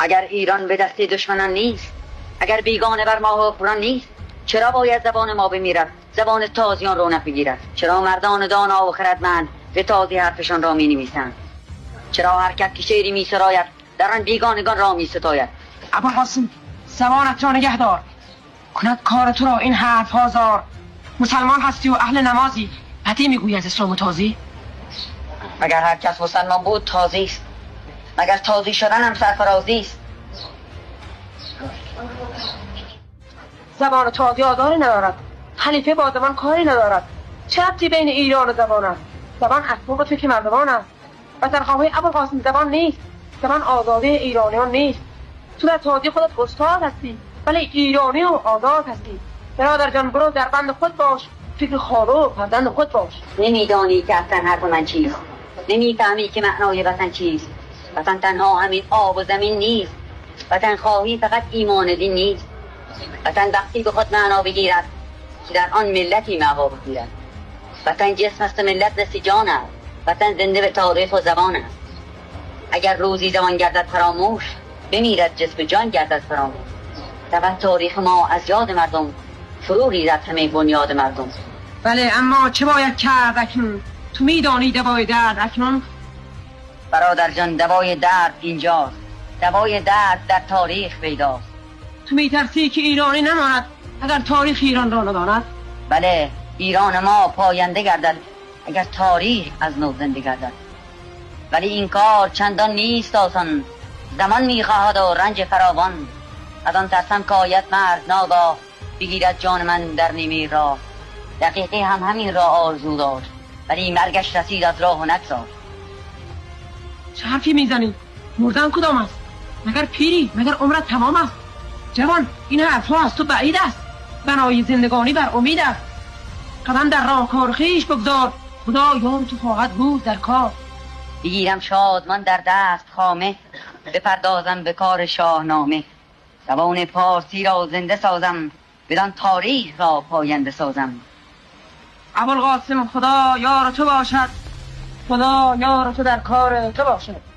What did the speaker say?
اگر ایران به دست دشمنان نیست، اگر بیگانه بر ما حکمران نیست، چرا باید زبان ما بمیرد، زبان تازیان رونق بگیرد؟ چرا مردان دانا و خردمند به تازی حرفشان را می نویسند؟ چرا حرکت که شعری می سراید در آن بیگانگان را می ستاید؟ ابوالقاسم زبانت را نگه دار، کند کار تو را این حرف ها زار. مسلمان هستی و اهل نمازی، بدی میگویی از اسلام و تازی؟ اگر هر کس مسلمان بود تازی است، مگر تازی شدن هم سرفرازی است؟ زبان تازی آزاری ندارد، خلیفه با زبان کاری ندارد. چه ربطی بین ایران و زبان است؟ زبان حکم و فکر مردمان است. و در خواهی ابوالقاسم زبان نیست، زبان آزادی ایرانیان نیست. تو در تازی خودت استاد هستی ولی ایرانی و آزاد هستی. برادر جان برو در بند خود باش، فکر خالو و فرزند خود باش. نمیدانی که اصلا حرف من چیست، نمیفهمی که معنای وطن چیست. وطن تنها همین آب و زمین نیست، وطن خواهی فقط ایمان دین نیست. وطن وقتی به خود معنا بگیرد که در آن ملتی معوا بگیرد. وطن جسم است، ملت نصف جان است. وطن زنده به تاریخ و زبان است. اگر روزی زبان گردد فراموش، بمیرد جسم جان گردد فراموش. رود تاریخ ما از یاد مردم، فرو ریزد همه بنیاد مردم. بله، اما چه باید کرد اکنون؟ تو میدانی دوای درد اکنون؟ برادر جان دوای درد اینجاست، دوای درد در تاریخ پیداست. تو میترسی که ایرانی نماند اگر تاریخ ایران را نداند؟ بله، ایران ما پاینده گردد اگر تاریخ از نو زنده گردد. ولی این کار چندان نیست آسان، زمان میخواهد و رنج فراوان. از آن ترسم که آید مرد ناگاه، بگیرد جان من در نیمه راه. دقیقه هم همین را آرزو داشت، ولی مرگش رسید از راه و نگذاشت. چه حرفی میزنی؟ مردن کدام است؟ مگر پیری؟ مگر عمرت تمام است؟ جوان، این حرفها از تو بعید است. بنای زندگانی بر امید است. قدم در راه کار خویش بگذار، خدا یار تو خواهد بود در کار. بگیرم شادمان در دست خامه، بپردازم به کار شاهنامه. زبان پارسی را زنده سازم، بدان تاریخ را پاینده سازم. ابوالقاسم خدا یار تو باشد، خدا یار تو در کار تو باشد.